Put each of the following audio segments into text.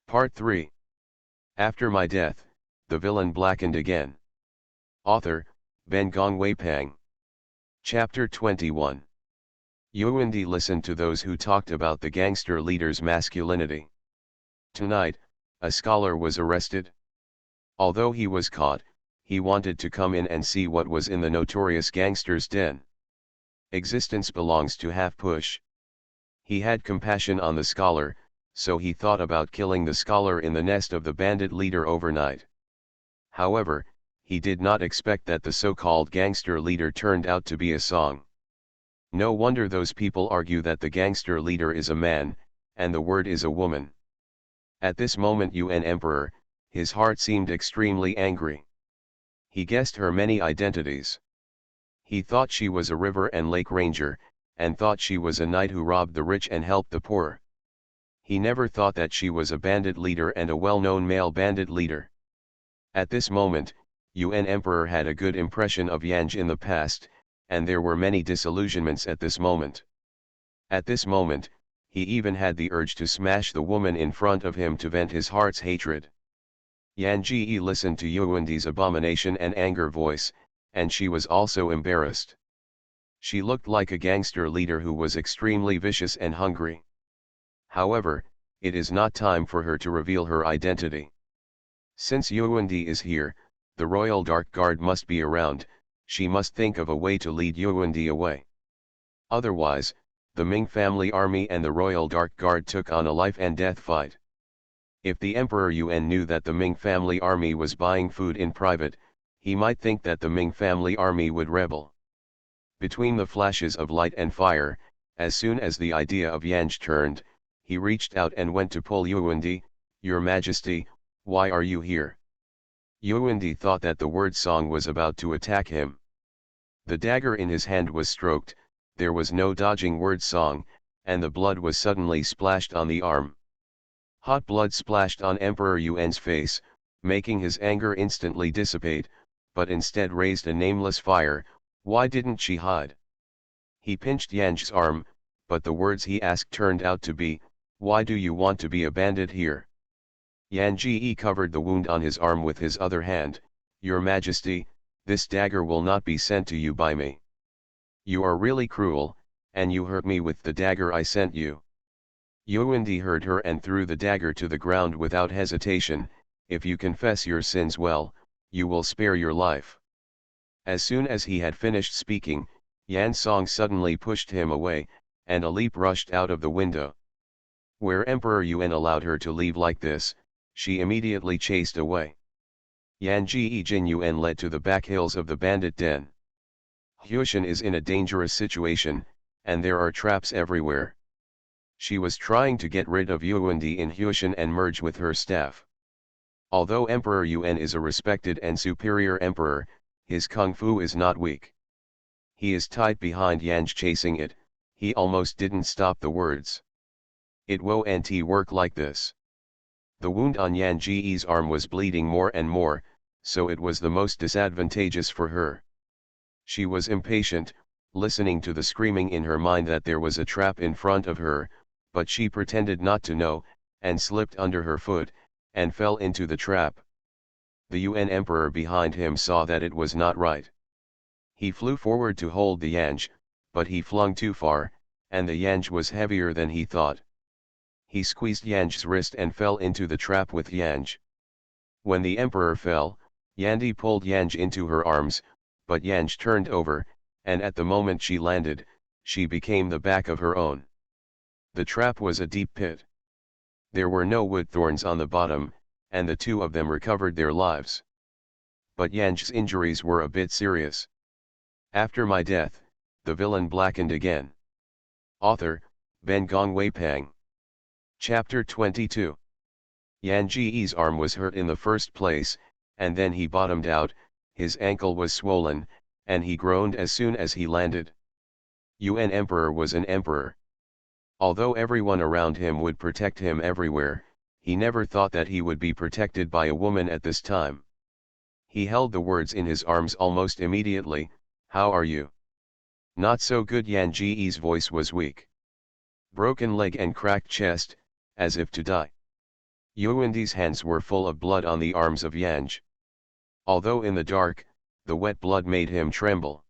Part 3. After my death, the villain blackened again. Author, Ben Gongwei Pang. Chapter 21. Yuandi listened to those who talked about the gangster leader's masculinity. Tonight, a scholar was arrested. Although he was caught, he wanted to come in and see what was in the notorious gangster's den. Existence belongs to half-push. He had compassion on the scholar, so he thought about killing the scholar in the nest of the bandit leader overnight. However, he did not expect that the so-called gangster leader turned out to be a song. No wonder those people argue that the gangster leader is a man, and the word is a woman. At this moment Yuan Emperor, his heart seemed extremely angry. He guessed her many identities. He thought she was a river and lake ranger, and thought she was a knight who robbed the rich and helped the poor. He never thought that she was a bandit leader and a well-known male bandit leader. At this moment, Yuan Emperor had a good impression of Yanj in the past, and there were many disillusionments at this moment. At this moment, he even had the urge to smash the woman in front of him to vent his heart's hatred. Yan Ji listened to Yuandi's abomination and anger voice, and she was also embarrassed. She looked like a gangster leader who was extremely vicious and hungry. However, it is not time for her to reveal her identity. Since Yuandi is here, the Royal Dark Guard must be around. She must think of a way to lead Yuandi away. Otherwise, the Ming family army and the Royal Dark Guard took on a life-and-death fight. If the Emperor Yuan knew that the Ming family army was buying food in private, he might think that the Ming family army would rebel. Between the flashes of light and fire, as soon as the idea of Yanj turned, he reached out and went to pull Yuandi. "Your Majesty, why are you here?" Yuandi thought that the word song was about to attack him. The dagger in his hand was stroked, there was no dodging word song, and the blood was suddenly splashed on the arm. Hot blood splashed on Emperor Yuan's face, making his anger instantly dissipate, but instead raised a nameless fire. Why didn't she hide? He pinched Yanj's arm, but the words he asked turned out to be, "Why do you want to be a bandit here?" Yan Ji covered the wound on his arm with his other hand. "Your Majesty, this dagger will not be sent to you by me. You are really cruel, and you hurt me with the dagger I sent you." Yuandi heard her and threw the dagger to the ground without hesitation. "If you confess your sins well, you will spare your life." As soon as he had finished speaking, Yan Song suddenly pushed him away, and a leap rushed out of the window. Where Emperor Yuan allowed her to leave like this, she immediately chased away. Yan Ji Jin Yuan led to the back hills of the bandit den. Huishan is in a dangerous situation, and there are traps everywhere. She was trying to get rid of Yuandi in Huishan and merge with her staff. Although Emperor Yuan is a respected and superior emperor, his kung fu is not weak. He is tight behind Yanj chasing it. He almost didn't stop the words. "It won't work like this." The wound on Yan Ji's arm was bleeding more and more, so it was the most disadvantageous for her. She was impatient, listening to the screaming in her mind that there was a trap in front of her, but she pretended not to know, and slipped under her foot, and fell into the trap. The Yuan Emperor behind him saw that it was not right. He flew forward to hold the Yanj, but he flung too far, and the Yanj was heavier than he thought. He squeezed Yanj's wrist and fell into the trap with Yanj. When the Emperor fell, Yandi pulled Yanj into her arms, but Yanj turned over, and at the moment she landed, she became the back of her own. The trap was a deep pit. There were no wood thorns on the bottom, and the two of them recovered their lives. But Yanj's injuries were a bit serious. After my death, the villain blackened again. Author, Ben Gongwei Pang. Chapter 22. Yan Ji's arm was hurt in the first place, and then he bottomed out. His ankle was swollen, and he groaned as soon as he landed. Yuan Emperor was an emperor. Although everyone around him would protect him everywhere, he never thought that he would be protected by a woman at this time. He held the words in his arms almost immediately. "How are you?" "Not so good." Yan Ji's voice was weak. Broken leg and cracked chest, as if to die. Yuwendi's hands were full of blood on the arms of Yanj. Although in the dark, the wet blood made him tremble.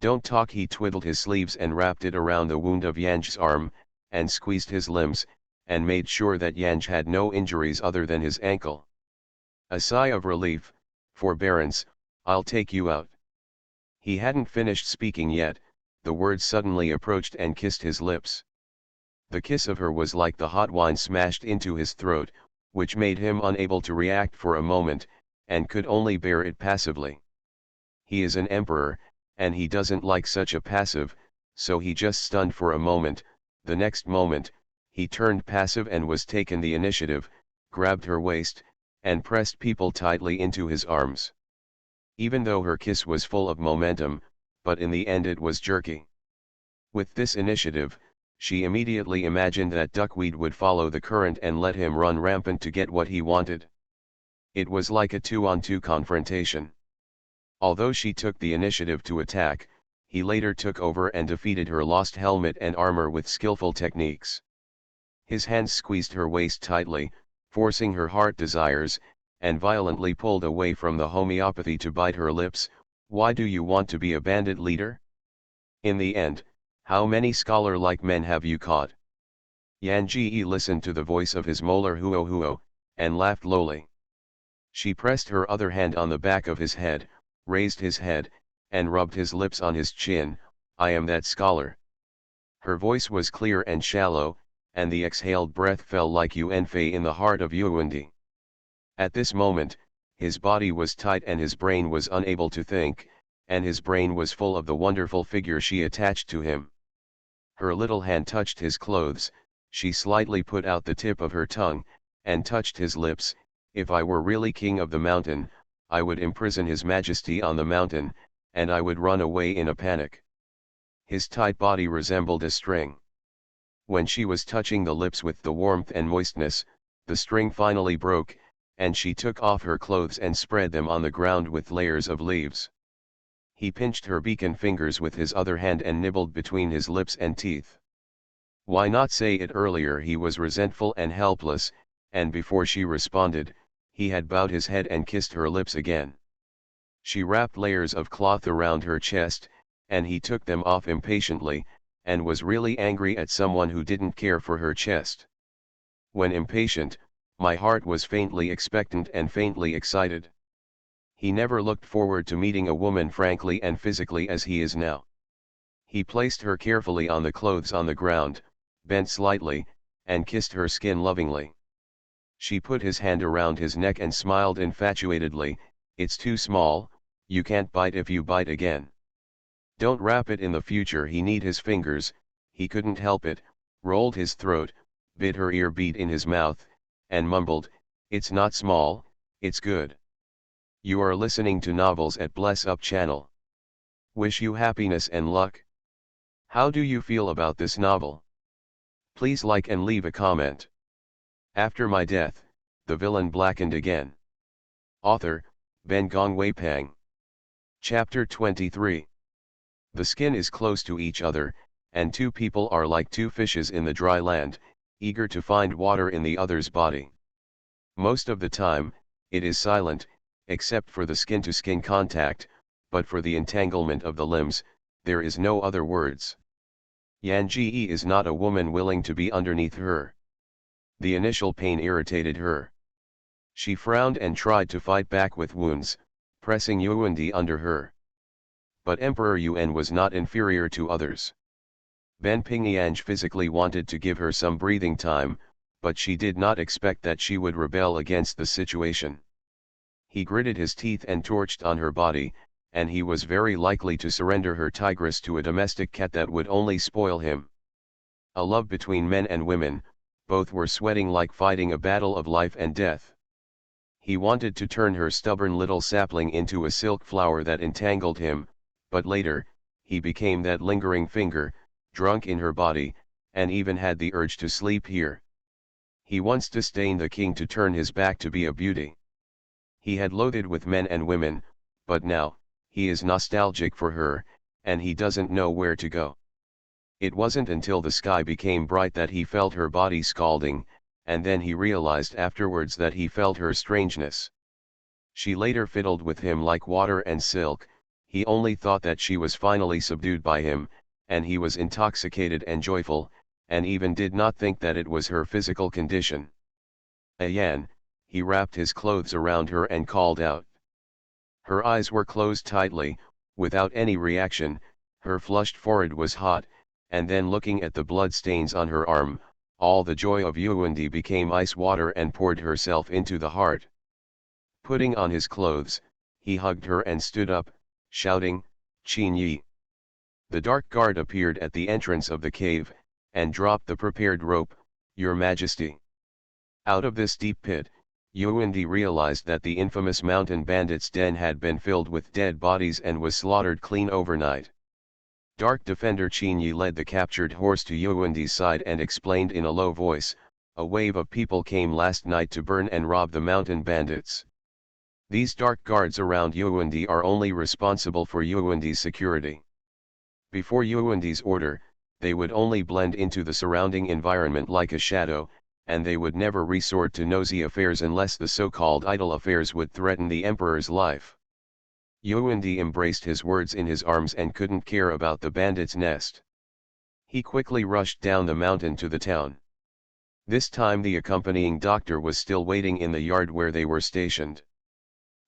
Don't talk, he twiddled his sleeves and wrapped it around the wound of Yanj's arm, and squeezed his limbs, and made sure that Yanj had no injuries other than his ankle. A sigh of relief, forbearance, I'll take you out. He hadn't finished speaking yet, the words suddenly approached and kissed his lips. The kiss of her was like the hot wine smashed into his throat, which made him unable to react for a moment, and could only bear it passively. He is an emperor, and he doesn't like such a passive, so he just stunned for a moment. The next moment, he turned passive and was taken the initiative, grabbed her waist, and pressed people tightly into his arms. Even though her kiss was full of momentum, but in the end it was jerky. With this initiative, she immediately imagined that Duckweed would follow the current and let him run rampant to get what he wanted. It was like a 2-on-2 confrontation. Although she took the initiative to attack, he later took over and defeated her lost helmet and armor with skillful techniques. His hands squeezed her waist tightly, forcing her heart desires, and violently pulled away from the homeopathy to bite her lips. Why do you want to be a bandit leader? In the end, how many scholar-like men have you caught? Yan Ji listened to the voice of his molar huo, and laughed lowly. She pressed her other hand on the back of his head, raised his head, and rubbed his lips on his chin. I am that scholar. Her voice was clear and shallow, and the exhaled breath fell like Yuanfei in the heart of Yuendi. At this moment, his body was tight and his brain was unable to think, and his brain was full of the wonderful figure she attached to him. Her little hand touched his clothes, she slightly put out the tip of her tongue, and touched his lips. If I were really king of the mountain, I would imprison his majesty on the mountain, and I would run away in a panic. His tight body resembled a string. When she was touching the lips with the warmth and moistness, the string finally broke, and she took off her clothes and spread them on the ground with layers of leaves. He pinched her beacon fingers with his other hand and nibbled between his lips and teeth. Why not say it earlier? He was resentful and helpless, and before she responded, he had bowed his head and kissed her lips again. She wrapped layers of cloth around her chest, and he took them off impatiently, and was really angry at someone who didn't care for her chest. When impatient, my heart was faintly expectant and faintly excited. He never looked forward to meeting a woman frankly and physically as he is now. He placed her carefully on the clothes on the ground, bent slightly, and kissed her skin lovingly. She put his hand around his neck and smiled infatuatedly. It's too small, you can't bite if you bite again. Don't wrap it in the future. He kneed his fingers, he couldn't help it, rolled his throat, bit her ear beat in his mouth, and mumbled, it's not small, it's good. You are listening to novels at Bless Up channel. Wish you happiness and luck. How do you feel about this novel? Please like and leave a comment. After my death, the villain blackened again. Author, Ben Gongwei Pang. Chapter 23. The skin is close to each other, and two people are like two fishes in the dry land, eager to find water in the other's body. Most of the time, it is silent, except for the skin-to-skin contact, but for the entanglement of the limbs, there is no other words. Yan Ji is not a woman willing to be underneath her. The initial pain irritated her. She frowned and tried to fight back with wounds, pressing Yuendi under her. But Emperor Yuan was not inferior to others. Ben Pingyanj physically wanted to give her some breathing time, but she did not expect that she would rebel against the situation. He gritted his teeth and torched on her body, and he was very likely to surrender her tigress to a domestic cat that would only spoil him. A love between men and women, both were sweating like fighting a battle of life and death. He wanted to turn her stubborn little sapling into a silk flower that entangled him, but later, he became that lingering finger, drunk in her body, and even had the urge to sleep here. He once disdained the king to turn his back to be a beauty. He had loathed with men and women, but now, he is nostalgic for her, and he doesn't know where to go. It wasn't until the sky became bright that he felt her body scalding, and then he realized afterwards that he felt her strangeness. She later fiddled with him like water and silk. He only thought that she was finally subdued by him, and he was intoxicated and joyful, and even did not think that it was her physical condition. Ayan, he wrapped his clothes around her and called out. Her eyes were closed tightly, without any reaction. Her flushed forehead was hot, and then looking at the blood stains on her arm, all the joy of Yuandi became ice water and poured herself into the heart. Putting on his clothes, he hugged her and stood up, shouting, "Qin Yi." The dark guard appeared at the entrance of the cave, and dropped the prepared rope, "Your Majesty." Out of this deep pit, Yuandi realized that the infamous mountain bandits' den had been filled with dead bodies and was slaughtered clean overnight. Dark Defender Qin Yi led the captured horse to Yuandi's side and explained in a low voice, "A wave of people came last night to burn and rob the mountain bandits. These dark guards around Yuandi are only responsible for Yuandi's security. Before Yuandi's order, they would only blend into the surrounding environment like a shadow, and they would never resort to nosy affairs unless the so-called idle affairs would threaten the emperor's life." Yuandi embraced his words in his arms and couldn't care about the bandits' nest. He quickly rushed down the mountain to the town. This time the accompanying doctor was still waiting in the yard where they were stationed.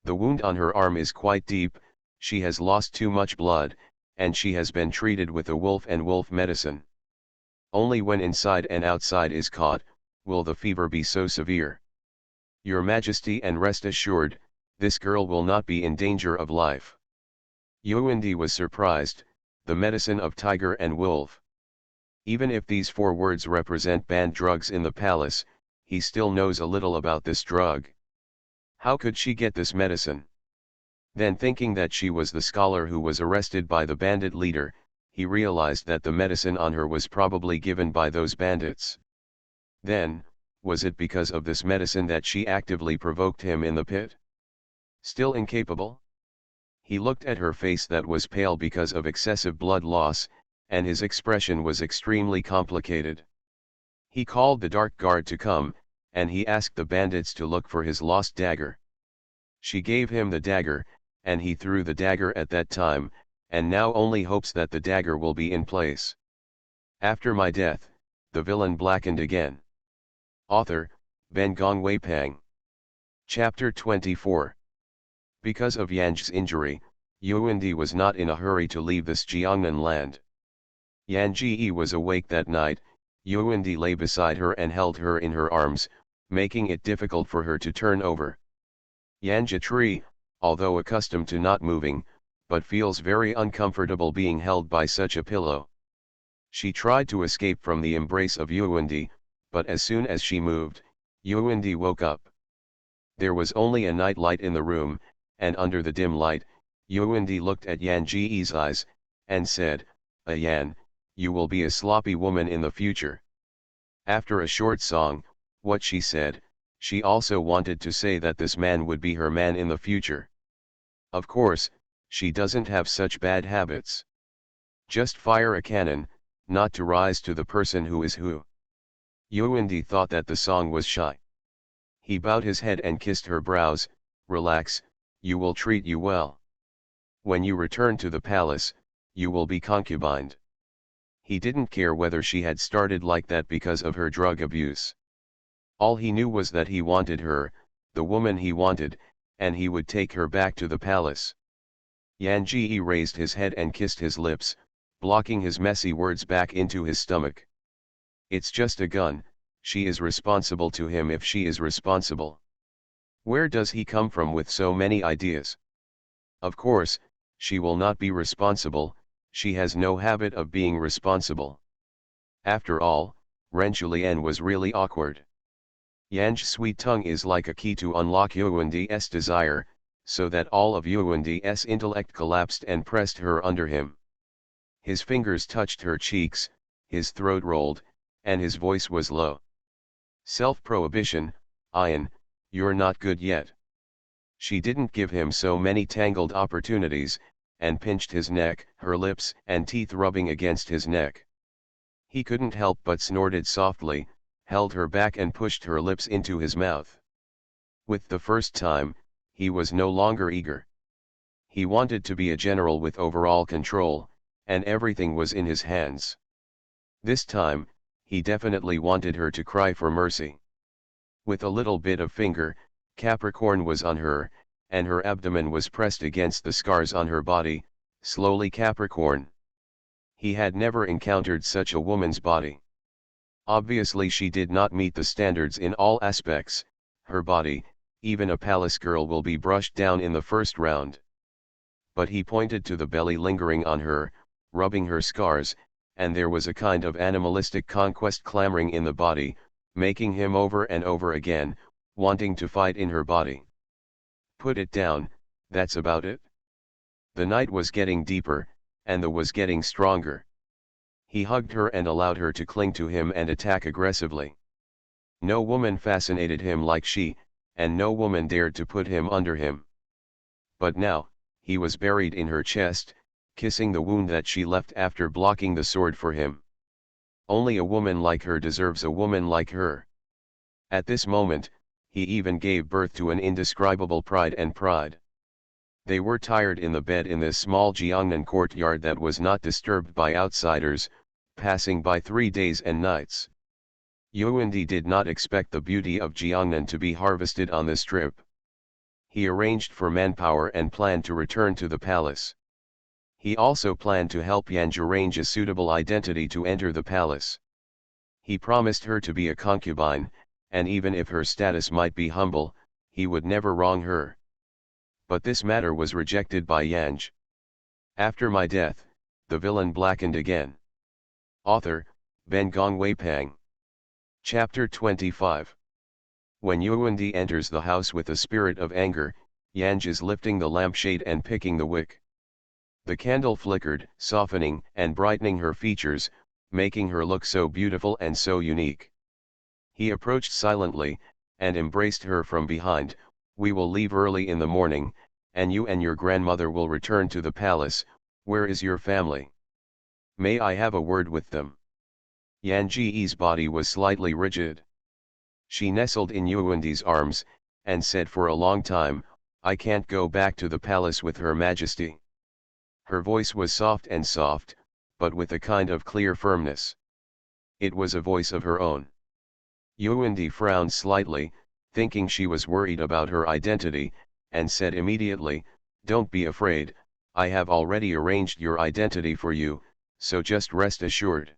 "The wound on her arm is quite deep, she has lost too much blood, and she has been treated with a wolf and wolf medicine. Only when inside and outside is caught, will the fever be so severe. Your Majesty, and rest assured, this girl will not be in danger of life." Yuandi was surprised, the medicine of tiger and wolf. Even if these 4 words represent banned drugs in the palace, he still knows a little about this drug. How could she get this medicine? Then, thinking that she was the scholar who was arrested by the bandit leader, he realized that the medicine on her was probably given by those bandits. Then, was it because of this medicine that she actively provoked him in the pit? Still incapable? He looked at her face that was pale because of excessive blood loss, and his expression was extremely complicated. He called the dark guard to come, and he asked the bandits to look for his lost dagger. She gave him the dagger, and he threw the dagger at that time, and now only hopes that the dagger will be in place. After my death, the villain blackened again. Author, Ben Gongwei Pang. Chapter 24. Because of Yan's injury, Yuandi was not in a hurry to leave this Jiangnan land. Yan Ji was awake that night. Yuandi lay beside her and held her in her arms, making it difficult for her to turn over. Yan Jitri, although accustomed to not moving, but feels very uncomfortable being held by such a pillow. She tried to escape from the embrace of Yuandi, but as soon as she moved, Yuandi woke up. There was only a night light in the room, and under the dim light, Yuandi looked at Yan Ji's eyes, and said, "Yan, you will be a sloppy woman in the future." After a short song, what she said, she also wanted to say that this man would be her man in the future. Of course, she doesn't have such bad habits. Just fire a cannon, not to rise to the person who is who. Yuandi thought that the song was shy. He bowed his head and kissed her brows. "Relax, you will treat you well. When you return to the palace, you will be concubined." He didn't care whether she had started like that because of her drug abuse. All he knew was that he wanted her, the woman he wanted, and he would take her back to the palace. Yan Ji raised his head and kissed his lips, blocking his messy words back into his stomach. "It's just a gun, she is responsible to him if she is responsible. Where does he come from with so many ideas? Of course, she will not be responsible, she has no habit of being responsible." After all, Ren Julian was really awkward. Yan's sweet tongue is like a key to unlock Yuandi's desire, so that all of Yuandi's intellect collapsed and pressed her under him. His fingers touched her cheeks, his throat rolled, and his voice was low. "Self-prohibition, Ian, you're not good yet." She didn't give him so many tangled opportunities, and pinched his neck, her lips and teeth rubbing against his neck. He couldn't help but snorted softly, held her back and pushed her lips into his mouth. With the first time, he was no longer eager. He wanted to be a general with overall control, and everything was in his hands. This time, he definitely wanted her to cry for mercy. With a little bit of finger, Capricorn was on her, and her abdomen was pressed against the scars on her body, slowly Capricorn. He had never encountered such a woman's body. Obviously she did not meet the standards in all aspects, her body, even a palace girl will be brushed down in the first round. But he pointed to the belly lingering on her, rubbing her scars, and there was a kind of animalistic conquest clamoring in the body, making him over and over again, wanting to fight in her body. Put it down, that's about it. The night was getting deeper, and the was getting stronger. He hugged her and allowed her to cling to him and attack aggressively. No woman fascinated him like she, and no woman dared to put him under him. But now, he was buried in her chest, kissing the wound that she left after blocking the sword for him. Only a woman like her deserves a woman like her. At this moment, he even gave birth to an indescribable pride and pride. They were tired in the bed in this small Jiangnan courtyard that was not disturbed by outsiders, passing by 3 days and nights. Yuandi did not expect the beauty of Jiangnan to be harvested on this trip. He arranged for manpower and planned to return to the palace. He also planned to help Yanj arrange a suitable identity to enter the palace. He promised her to be a concubine, and even if her status might be humble, he would never wrong her. But this matter was rejected by Yanj. After my death, the villain blackened again. Author, Ben Gong Wei Pang. Chapter 25. When Yuandi enters the house with a spirit of anger, Yanj is lifting the lampshade and picking the wick. The candle flickered, softening and brightening her features, making her look so beautiful and so unique. He approached silently, and embraced her from behind. We will leave early in the morning, and you and your grandmother will return to the palace. Where is your family? May I have a word with them? Yan Ji's body was slightly rigid. She nestled in Yuandi's arms, and said for a long time, I can't go back to the palace with Her Majesty. Her voice was soft, but with a kind of clear firmness. It was a voice of her own. Yuandi frowned slightly, thinking she was worried about her identity, and said immediately, Don't be afraid, I have already arranged your identity for you, so just rest assured.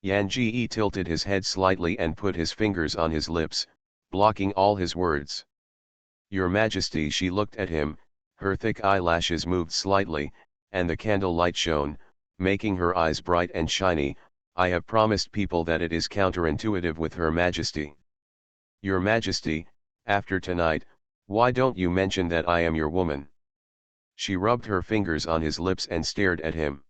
Yan Ji tilted his head slightly and put his fingers on his lips, blocking all his words. Your Majesty, she looked at him, her thick eyelashes moved slightly, and the candle light shone, making her eyes bright and shiny. I have promised people that it is counterintuitive with Her Majesty. Your Majesty, after tonight, why don't you mention that I am your woman? She rubbed her fingers on his lips and stared at him.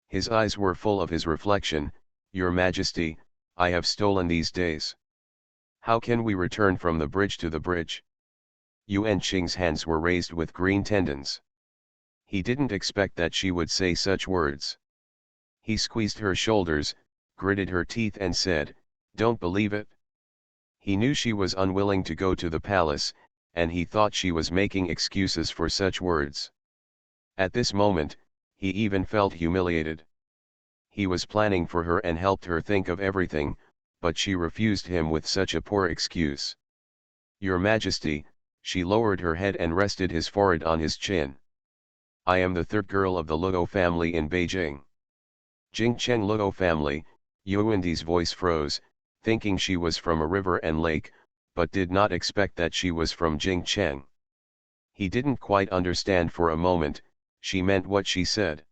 His eyes were full of his reflection. Your Majesty, I have stolen these days. How can we return from the bridge to the bridge? Yuan Qing's hands were raised with green tendons. He didn't expect that she would say such words. He squeezed her shoulders, gritted her teeth and said, Don't believe it. He knew she was unwilling to go to the palace, and he thought she was making excuses for such words. At this moment, he even felt humiliated. He was planning for her and helped her think of everything, but she refused him with such a poor excuse. Your Majesty, she lowered her head and rested his forehead on his chin. I am the third girl of the Luo family in Beijing. Jingcheng Luo family. Yuandi's voice froze, thinking she was from a river and lake, but did not expect that she was from Jingcheng. He didn't quite understand for a moment. She meant what she said.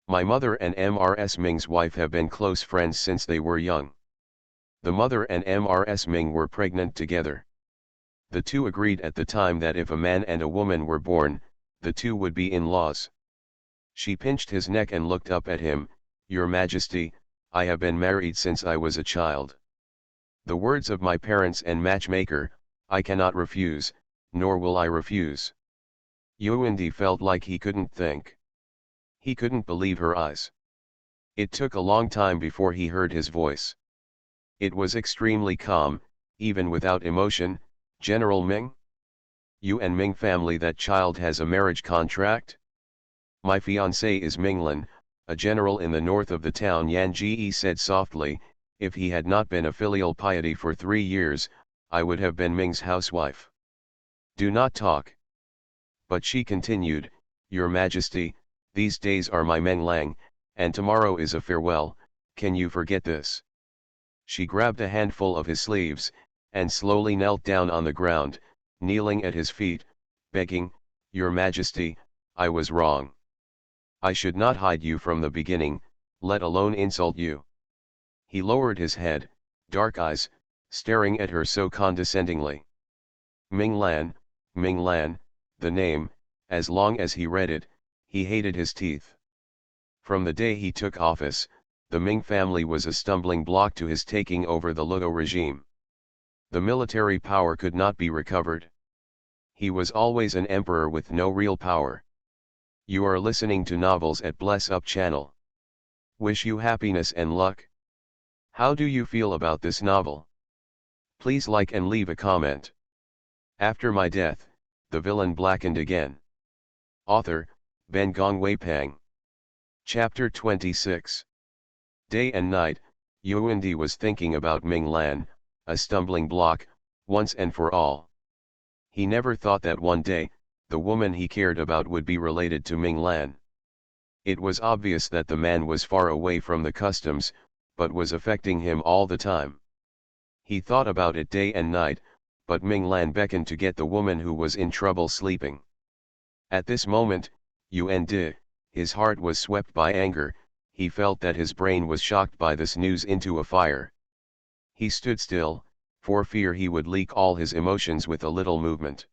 My mother and Mrs. Ming's wife have been close friends since they were young. The mother and Mrs. Ming were pregnant together. The two agreed at the time that if a man and a woman were born, the two would be in-laws. She pinched his neck and looked up at him. Your Majesty, I have been married since I was a child. The words of my parents and matchmaker, I cannot refuse, nor will I refuse. Yuandi felt like he couldn't think. He couldn't believe her eyes. It took a long time before he heard his voice. It was extremely calm, even without emotion. General Ming? You and Ming family, that child has a marriage contract? My fiancé is Minglan, a general in the north of the town, Yan Ji said softly. If he had not been a filial piety for 3 years, I would have been Ming's housewife. Do not talk. But she continued, Your Majesty, these days are my Meng Lang, and tomorrow is a farewell, can you forget this? She grabbed a handful of his sleeves, and slowly knelt down on the ground, kneeling at his feet, begging, Your Majesty, I was wrong. I should not hide you from the beginning, let alone insult you. He lowered his head, dark eyes, staring at her so condescendingly. Ming Lan, the name, as long as he read it, he hated his teeth. From the day he took office, the Ming family was a stumbling block to his taking over the Luo regime. The military power could not be recovered. He was always an emperor with no real power. You are listening to novels at Bless Up channel. Wish you happiness and luck. How do you feel about this novel? Please like and leave a comment. After my death, the villain blackened again. Author, Ben Gongwei Pang. Chapter 26. Day and night, Yuandi was thinking about Ming Lan, a stumbling block, once and for all. He never thought that one day, the woman he cared about would be related to Ming Lan. It was obvious that the man was far away from the customs, but was affecting him all the time. He thought about it day and night, but Ming Lan beckoned to get the woman who was in trouble sleeping. At this moment, Yuan, his heart was swept by anger. He felt that his brain was shocked by this news into a fire. He stood still, for fear he would leak all his emotions with a little movement.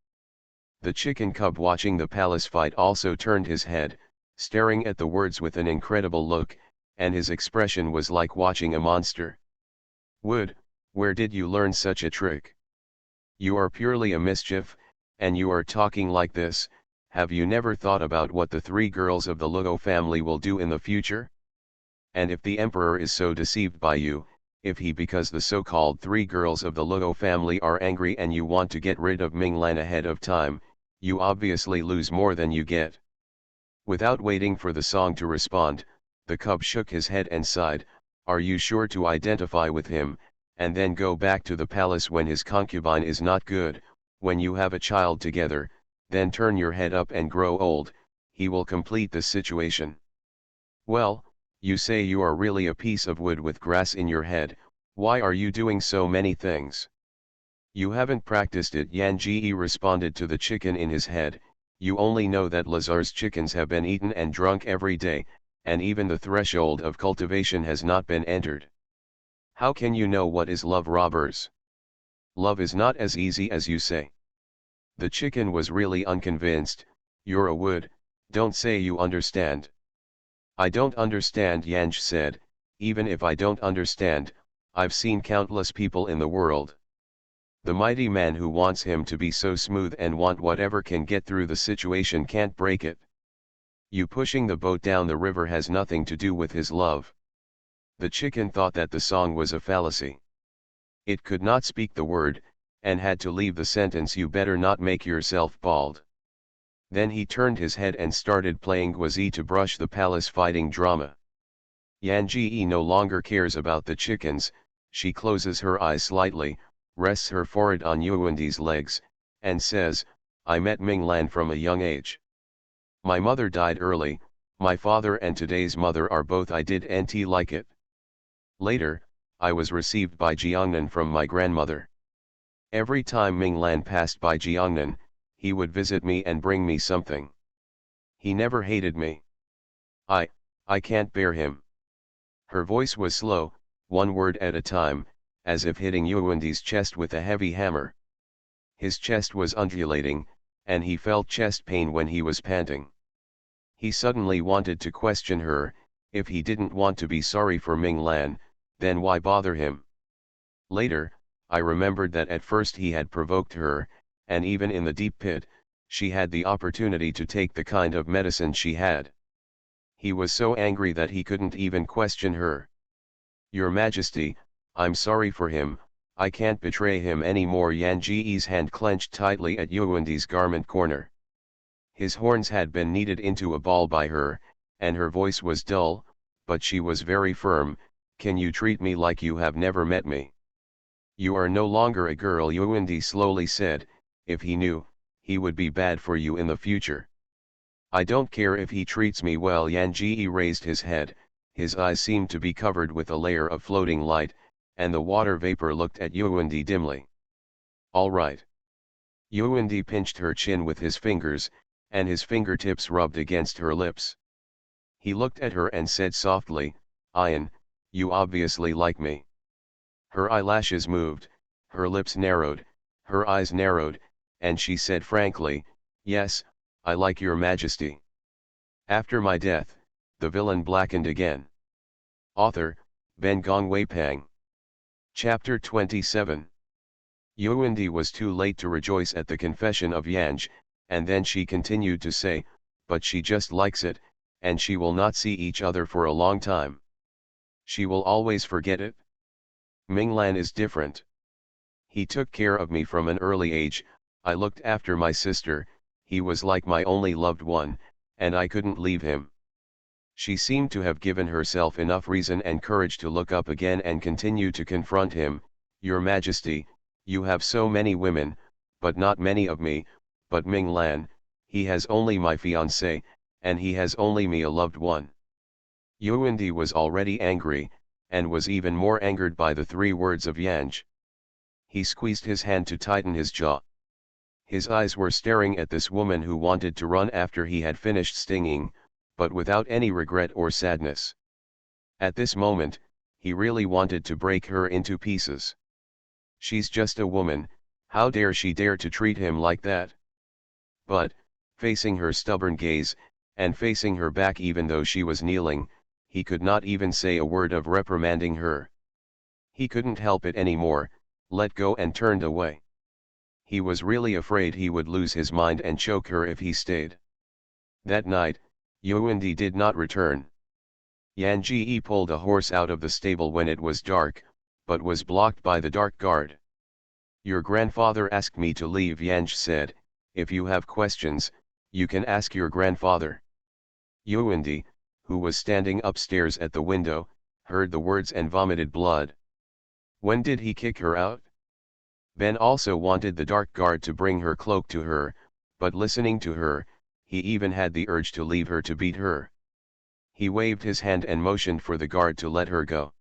The chicken cub watching the palace fight also turned his head, staring at the words with an incredible look, and his expression was like watching a monster. Wood, where did you learn such a trick? You are purely a mischief, and you are talking like this. Have you never thought about what the 3 girls of the Luo family will do in the future? And if the emperor is so deceived by you, if he because the so-called 3 girls of the Luo family are angry and you want to get rid of Ming Lan ahead of time, you obviously lose more than you get. Without waiting for the song to respond, the cub shook his head and sighed, Are you sure to identify with him, and then go back to the palace when his concubine is not good? When you have a child together, then turn your head up and grow old, he will complete this situation. Well, you say you are really a piece of wood with grass in your head, why are you doing so many things? You haven't practiced it, Yan Ji responded to the chicken in his head. You only know that Lazar's chickens have been eaten and drunk every day, and even the threshold of cultivation has not been entered. How can you know what is love, robbers? Love is not as easy as you say. The chicken was really unconvinced. You're a wood, don't say you understand. I don't understand, Yanj said. Even if I don't understand, I've seen countless people in the world. The mighty man who wants him to be so smooth and want whatever can get through the situation can't break it. You pushing the boat down the river has nothing to do with his love. The chicken thought that the song was a fallacy. It could not speak the word, and had to leave the sentence, you better not make yourself bald. Then he turned his head and started playing Guazi to brush the palace fighting drama. Yan Ji no longer cares about the chickens. She closes her eyes slightly, rests her forehead on Yuandi's legs, and says, I met Ming Lan from a young age. My mother died early, my father and today's mother are both I didn't like it. Later, I was received by Jiangnan from my grandmother. Every time Ming Lan passed by Jiangnan, he would visit me and bring me something. He never hated me. I can't bear him. Her voice was slow, one word at a time, as if hitting Yuandi's chest with a heavy hammer. His chest was undulating, and he felt chest pain when he was panting. He suddenly wanted to question her. If he didn't want to be sorry for Ming Lan, then why bother him? Later, I remembered that at first he had provoked her, and even in the deep pit, she had the opportunity to take the kind of medicine she had. He was so angry that he couldn't even question her. Your Majesty, I'm sorry for him, I can't betray him anymore. Yan Ji's hand clenched tightly at Yuandi's garment corner. His horns had been kneaded into a ball by her, and her voice was dull, but she was very firm. Can you treat me like you have never met me? You are no longer a girl, Yuandi slowly said. If he knew, he would be bad for you in the future. I don't care if he treats me well. Yan Ji raised his head, his eyes seemed to be covered with a layer of floating light, and the water vapor looked at Yuandi dimly. All right. Yuandi pinched her chin with his fingers, and his fingertips rubbed against her lips. He looked at her and said softly, Ian, you obviously like me. Her eyelashes moved, her lips narrowed, her eyes narrowed, and she said frankly, yes, I like your majesty. After my death, the villain blackened again. Author, Ben Gongwei Pang. Chapter 27. Yuandi was too late to rejoice at the confession of Yanj, and then she continued to say, but she just likes it, and she will not see each other for a long time. She will always forget it. Minglan is different. He took care of me from an early age, I looked after my sister, he was like my only loved one, and I couldn't leave him. She seemed to have given herself enough reason and courage to look up again and continue to confront him. Your Majesty, you have so many women, but not many of me, but Minglan, he has only my fiancé, and he has only me, a loved one. Yuandi was already angry, and was even more angered by the 3 words of Yanj. He squeezed his hand to tighten his jaw. His eyes were staring at this woman who wanted to run after he had finished stinging, but without any regret or sadness. At this moment, he really wanted to break her into pieces. She's just a woman, how dare she dare to treat him like that? But, facing her stubborn gaze, and facing her back even though she was kneeling, he could not even say a word of reprimanding her. He couldn't help it anymore, let go and turned away. He was really afraid he would lose his mind and choke her if he stayed. That night, Yuandi did not return. Yan Ji pulled a horse out of the stable when it was dark, but was blocked by the dark guard. Your grandfather asked me to leave, Yanj said. If you have questions, you can ask your grandfather. Yuandi, who was standing upstairs at the window, heard the words and vomited blood. When did he kick her out? Ben also wanted the dark guard to bring her cloak to her, but listening to her, he even had the urge to leave her to beat her. He waved his hand and motioned for the guard to let her go.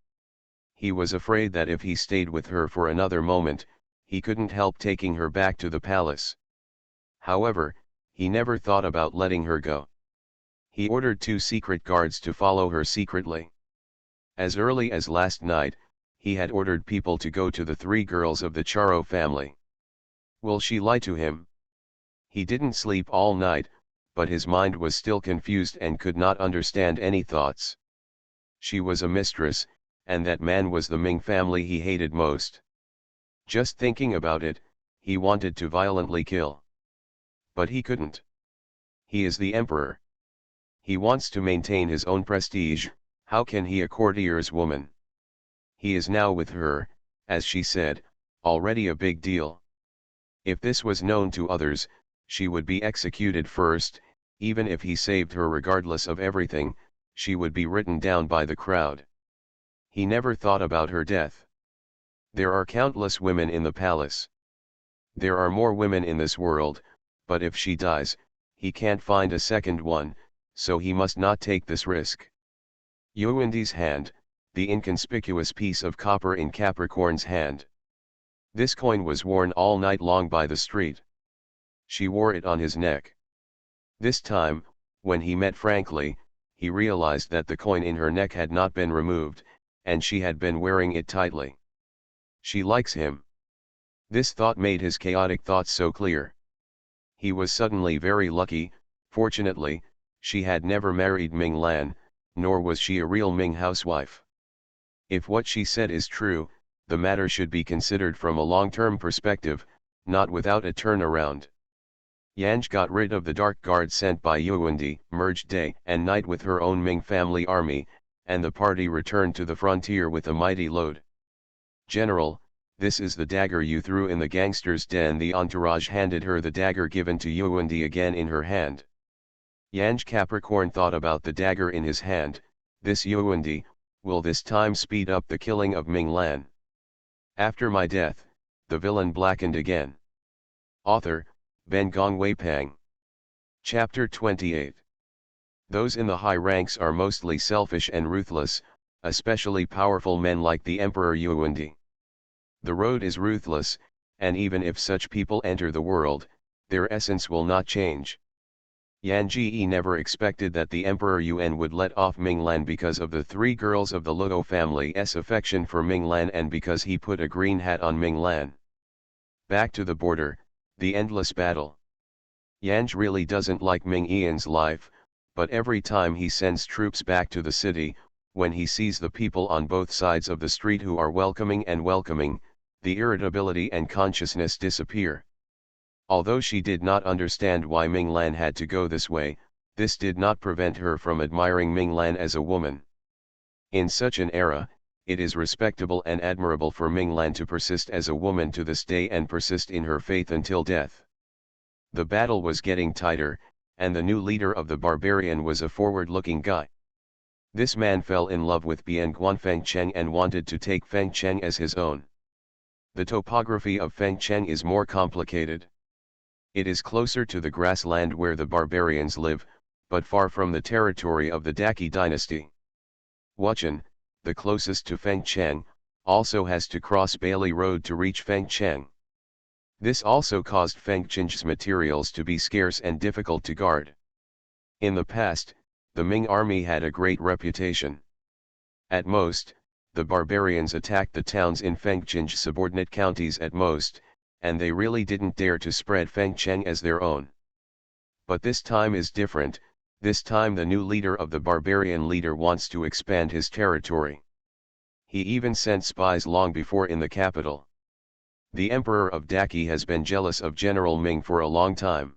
He was afraid that if he stayed with her for another moment, he couldn't help taking her back to the palace. However, he never thought about letting her go. He ordered 2 secret guards to follow her secretly. As early as last night, he had ordered people to go to the 3 girls of the Charo family. Will she lie to him? He didn't sleep all night, but his mind was still confused and could not understand any thoughts. She was a mistress, and that man was the Ming family he hated most. Just thinking about it, he wanted to violently kill. But he couldn't. He is the emperor. He wants to maintain his own prestige, how can he, a courtier's woman? He is now with her, as she said, already a big deal. If this was known to others, she would be executed first, even if he saved her regardless of everything, she would be written down by the crowd. He never thought about her death. There are countless women in the palace. There are more women in this world, but if she dies, he can't find a second one, so he must not take this risk. Yuandi's hand, the inconspicuous piece of copper in Capricorn's hand. This coin was worn all night long by the street. She wore it on his neck. This time, when he met frankly, he realized that the coin in her neck had not been removed, and she had been wearing it tightly. She likes him. This thought made his chaotic thoughts so clear. He was suddenly very lucky. Fortunately, she had never married Ming Lan, nor was she a real Ming housewife. If what she said is true, the matter should be considered from a long-term perspective, not without a turnaround. Yanj got rid of the dark guard sent by Yuandi, merged day and night with her own Ming family army, and the party returned to the frontier with a mighty load. General, this is the dagger you threw in the gangster's den. The entourage handed her the dagger given to Yuandi again in her hand. Yang Capricorn thought about the dagger in his hand. This Yuandi, will this time speed up the killing of Ming Lan? After my death, the villain blackened again. Author, Ben Gong Wei Pang. Chapter 28. Those in the high ranks are mostly selfish and ruthless, especially powerful men like the Emperor Yuandi. The road is ruthless, and even if such people enter the world, their essence will not change. Yan Ji never expected that the Emperor Yuan would let off Ming Lan because of the three girls of the Luo family's affection for Ming Lan and because he put a green hat on Ming Lan. Back to the border, the endless battle. Yanj really doesn't like Ming Yan's life, but every time he sends troops back to the city, when he sees the people on both sides of the street who are welcoming, the irritability and consciousness disappear. Although she did not understand why Ming Lan had to go this way, this did not prevent her from admiring Ming Lan as a woman. In such an era, it is respectable and admirable for Ming Lan to persist as a woman to this day and persist in her faith until death. The battle was getting tighter, and the new leader of the barbarian was a forward-looking guy. This man fell in love with Bian Guan Fengcheng and wanted to take Fengcheng as his own. The topography of Fengcheng is more complicated. It is closer to the grassland where the barbarians live, but far from the territory of the Daqi dynasty. Wuchen, the closest to Fengcheng, also has to cross Bailey Road to reach Fengcheng. This also caused Fengcheng's materials to be scarce and difficult to guard. In the past, the Ming army had a great reputation. At most, the barbarians attacked the towns in Fengcheng's subordinate counties at most, and they really didn't dare to spread Fengcheng as their own. But this time is different. This time the new leader of the barbarian leader wants to expand his territory. He even sent spies long before in the capital. The Emperor of Daqi has been jealous of General Ming for a long time.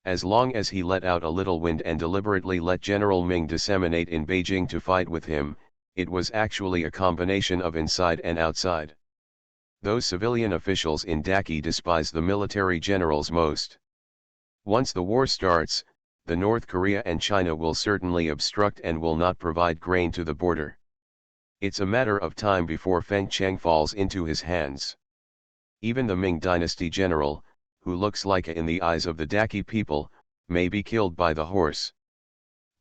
As long as he let out a little wind and deliberately let General Ming disseminate in Beijing to fight with him, it was actually a combination of inside and outside. Those civilian officials in Daqi despise the military generals most. Once the war starts, the North Korea and China will certainly obstruct and will not provide grain to the border. It's a matter of time before Fengcheng falls into his hands. Even the Ming dynasty general, who looks like in the eyes of the Daqi people, may be killed by the horse.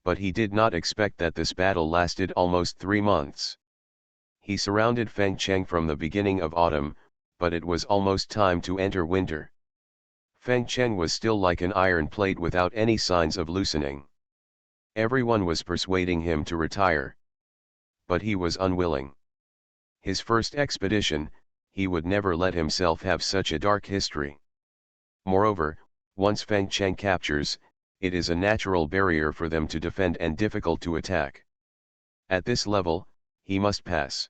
But he did not expect that this battle lasted almost 3 months. He surrounded Fengcheng from the beginning of autumn, but it was almost time to enter winter. Fengcheng was still like an iron plate without any signs of loosening. Everyone was persuading him to retire. But he was unwilling. His first expedition, he would never let himself have such a dark history. Moreover, once Fengcheng captures, it is a natural barrier for them to defend and difficult to attack. At this level, he must pass.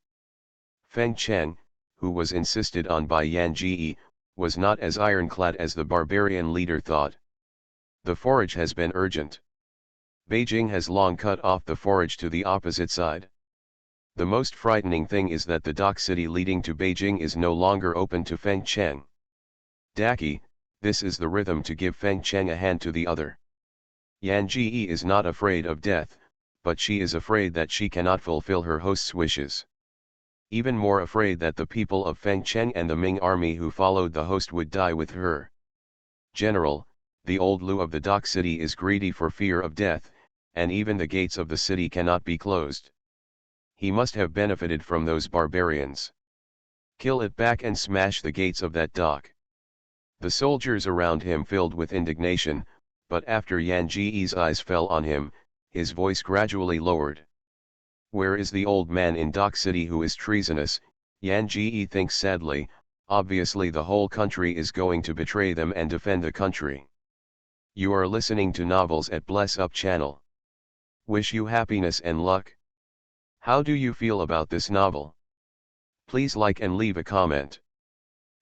Fengcheng, who was insisted on by Yan Ji, was not as ironclad as the barbarian leader thought. The forage has been urgent. Beijing has long cut off the forage to the opposite side. The most frightening thing is that the dock city leading to Beijing is no longer open to Fengcheng. Daqi, this is the rhythm to give Fengcheng a hand to the other. Yan Ji is not afraid of death, but she is afraid that she cannot fulfill her host's wishes. Even more afraid that the people of Fengcheng and the Ming army who followed the host would die with her. General, the old Lu of the dock city is greedy for fear of death, and even the gates of the city cannot be closed. He must have benefited from those barbarians. Kill it back and smash the gates of that dock. The soldiers around him filled with indignation, but after Yan Ji's eyes fell on him, his voice gradually lowered. Where is the old man in Dock City who is treasonous? Yan Ji thinks sadly. Obviously the whole country is going to betray them and defend the country. You are listening to novels at Bless Up channel. Wish you happiness and luck. How do you feel about this novel? Please like and leave a comment.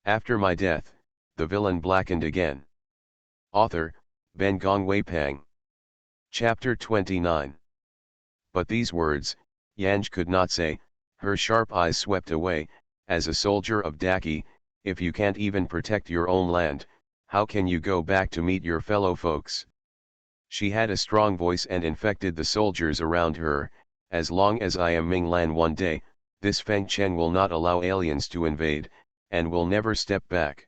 After my death, the villain blackened again. Author, Ben Gong Wei Pang. Chapter 29. But these words, Yanj could not say. Her sharp eyes swept away, as a soldier of Daki, if you can't even protect your own land, how can you go back to meet your fellow folks? She had a strong voice and infected the soldiers around her. As long as I am Ming Lan one day, this Feng Chen will not allow aliens to invade, and will never step back.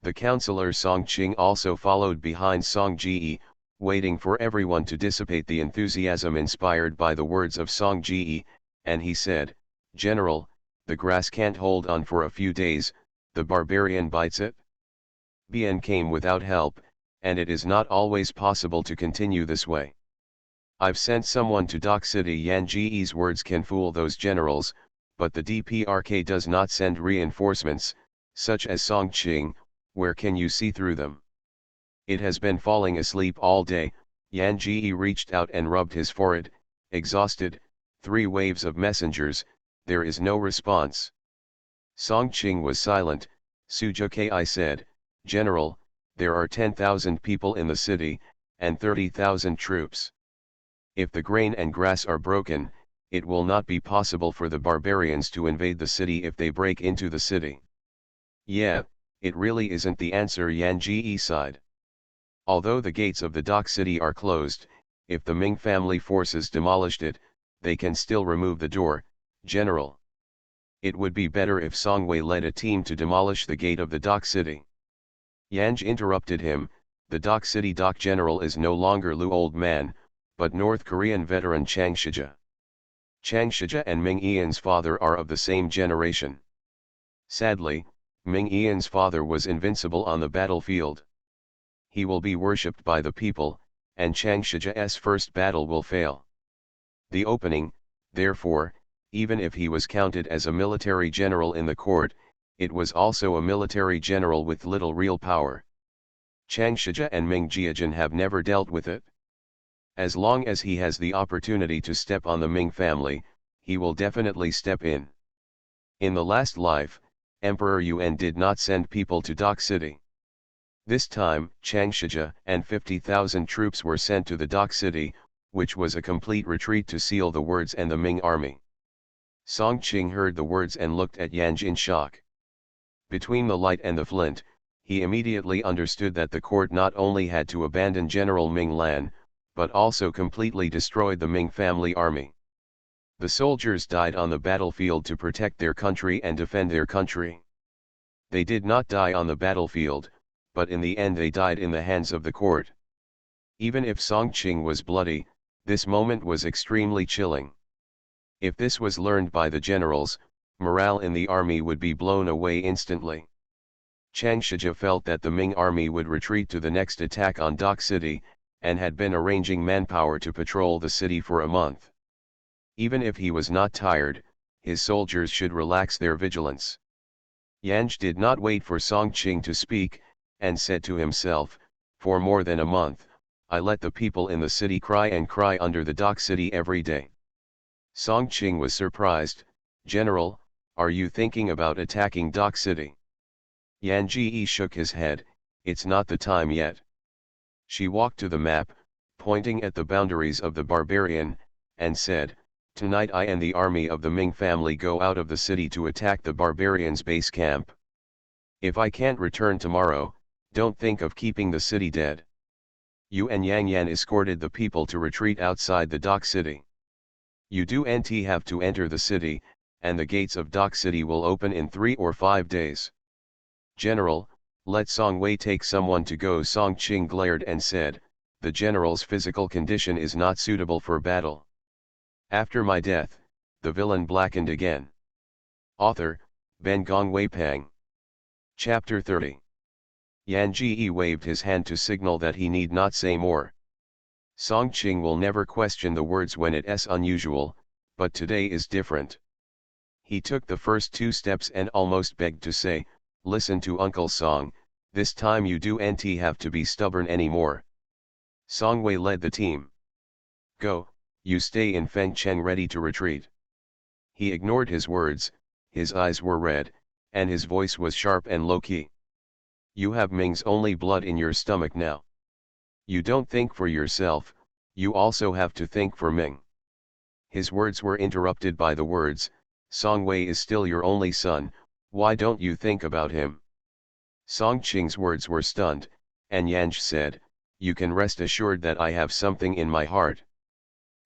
The counselor Song Qing also followed behind Song Ji, waiting for everyone to dissipate the enthusiasm inspired by the words of Song Ji, and he said, "General, the grass can't hold on for a few days, the barbarian bites it." Bien came without help, and it is not always possible to continue this way. I've sent someone to Dock City. Yan Ji's words can fool those generals, but the DPRK does not send reinforcements, such as Song Qing. Where can you see through them? It has been falling asleep all day. Yan Ji reached out and rubbed his forehead, exhausted. 3 waves of messengers, there is no response. Song Qing was silent. Sujukai said, "General, there are 10,000 people in the city, and 30,000 troops. If the grain and grass are broken, it will not be possible for the barbarians to invade the city if they break into the city." "Yeah, it really isn't the answer," Yan Ji sighed. "Although the gates of the dock city are closed, if the Ming family forces demolished it, they can still remove the door, General. It would be better if Songwei led a team to demolish the gate of the dock city." Yanj interrupted him, "The dock city dock general is no longer Lu Old Man, but North Korean veteran Chang Shija. Chang Shija and Ming Ian's father are of the same generation. Sadly, Ming Ian's father was invincible on the battlefield. He will be worshipped by the people, and Chang Shija's first battle will fail. The opening, therefore, even if he was counted as a military general in the court, it was also a military general with little real power. Chang Shija and Ming Jiajin have never dealt with it. As long as he has the opportunity to step on the Ming family, he will definitely step in. In the last life, Emperor Yuan did not send people to Dock City. This time, Chang Shija and 50,000 troops were sent to the Dock City, which was a complete retreat to seal the words and the Ming army. Song Qing heard the words and looked at Yanj in shock. Between the light and the flint, he immediately understood that the court not only had to abandon General Ming Lan, but also completely destroyed the Ming family army. The soldiers died on the battlefield to protect their country and defend their country. They did not die on the battlefield, but in the end they died in the hands of the court. Even if Song Qing was bloody, this moment was extremely chilling. If this was learned by the generals, morale in the army would be blown away instantly. Chang Shija felt that the Ming army would retreat to the next attack on Dock City, and had been arranging manpower to patrol the city for a month. Even if he was not tired, his soldiers should relax their vigilance. Yanj did not wait for Song Qing to speak, and said to himself, "For more than a month, I let the people in the city cry and cry under the dock city every day." Song Qing was surprised. "General, are you thinking about attacking Dock City?" Yan Ji shook his head, "It's not the time yet." She walked to the map, pointing at the boundaries of the barbarian, and said, "Tonight I and the army of the Ming family go out of the city to attack the barbarians' base camp. If I can't return tomorrow, don't think of keeping the city dead." You and Yang Yan escorted the people to retreat outside the dock city. You do nt have to enter the city, and the gates of dock city will open in 3 or 5 days. "General, let Song Wei take someone to go." Song Qing glared and said, "The general's physical condition is not suitable for battle. After my death, the villain blackened again." Author, Ben Gong Wei Pang. Chapter 30. Yan Ji waved his hand to signal that he need not say more. Song Qing will never question the words when it's unusual, but today is different. He took the first 2 steps and almost begged to say, "Listen to Uncle Song, this time you do nt have to be stubborn anymore." Song Wei led the team. "Go, you stay in Feng Chen ready to retreat." He ignored his words, his eyes were red, and his voice was sharp and low-key. "You have Ming's only blood in your stomach now. You don't think for yourself, you also have to think for Ming." His words were interrupted by the words, Song Wei is still your only son, why don't you think about him? Song Qing's words were stunned, and Yanj said, you can rest assured that I have something in my heart.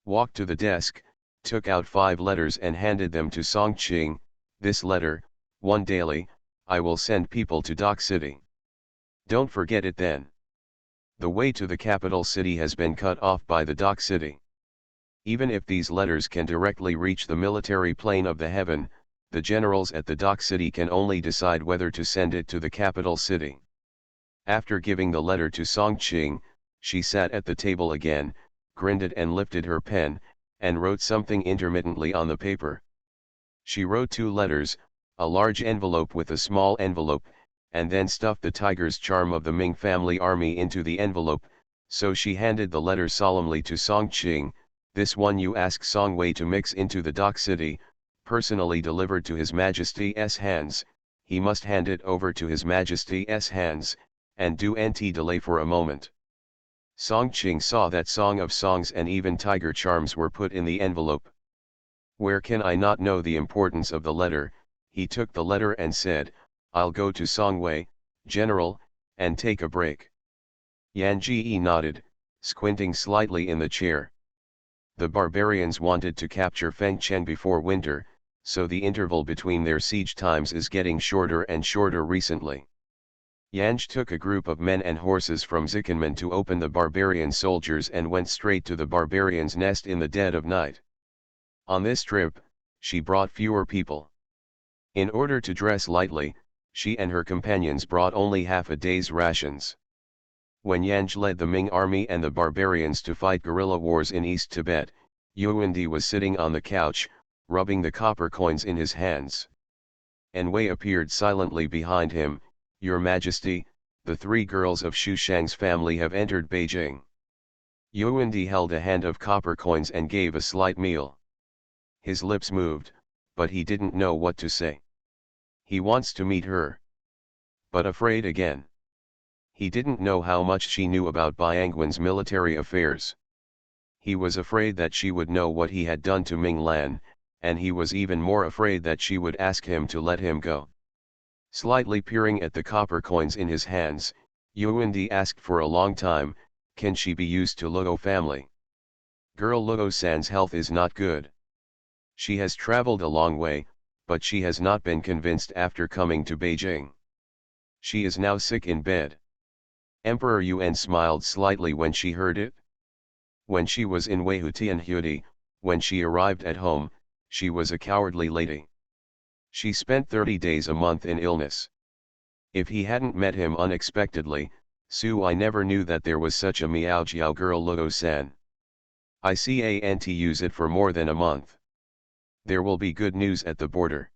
Walked to the desk, took out 5 letters and handed them to Song Qing. This letter, one daily, I will send people to Dock City. Don't forget it then. The way to the capital city has been cut off by the Dock City. Even if these letters can directly reach the military plane of the heaven, the generals at the Dock City can only decide whether to send it to the capital city. After giving the letter to Song Qing, she sat at the table again, grinned and lifted her pen, and wrote something intermittently on the paper. She wrote 2 letters, a large envelope with a small envelope, and then stuffed the tiger's charm of the Ming family army into the envelope, so she handed the letter solemnly to Song Qing. This one you ask Song Wei to mix into the Dock City, personally delivered to His Majesty's hands. He must hand it over to His Majesty's hands, and do not delay for a moment. Song Qing saw that Song of Songs and even Tiger Charms were put in the envelope. Where can I not know the importance of the letter? He took the letter and said, I'll go to Song Wei, General, and take a break. Yan Ji nodded, squinting slightly in the chair. The barbarians wanted to capture Fengchen before winter, so the interval between their siege times is getting shorter and shorter recently. Yanj took a group of men and horses from Zickenman to open the barbarian soldiers and went straight to the barbarians' nest in the dead of night. On this trip, she brought fewer people. In order to dress lightly, she and her companions brought only half a day's rations. When Yanj led the Ming army and the barbarians to fight guerrilla wars in East Tibet, Yuandi was sitting on the couch, rubbing the copper coins in his hands. Wei appeared silently behind him. Your Majesty, the 3 girls of Xu Shang's family have entered Beijing. Yuandi held a hand of copper coins and gave a slight meal. His lips moved, but he didn't know what to say. He wants to meet her. But afraid again. He didn't know how much she knew about Biangwen's military affairs. He was afraid that she would know what he had done to Ming Lan, and he was even more afraid that she would ask him to let him go. Slightly peering at the copper coins in his hands, Yuandi asked for a long time, can she be used to Luo family? Girl Luo San's health is not good. She has traveled a long way, but she has not been convinced after coming to Beijing. She is now sick in bed. Emperor Yuan smiled slightly when she heard it. When she was in Weihutianhuti, when she arrived at home, she was a cowardly lady. She spent 30 days a month in illness. If he hadn't met him unexpectedly, I never knew that there was such a Miaojiao girl Luo San. I can't use it for more than a month. There will be good news at the border.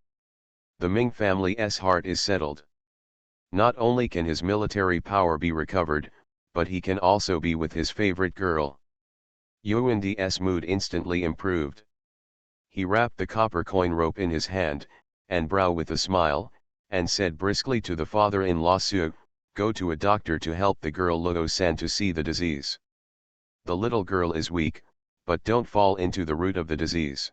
The Ming family's heart is settled. Not only can his military power be recovered, but he can also be with his favorite girl. Yuandi's mood instantly improved. He wrapped the copper coin rope in his hand, and brow with a smile, and said briskly to the father-in-law Su, go to a doctor to help the girl Luo San to see the disease. The little girl is weak, but don't fall into the root of the disease.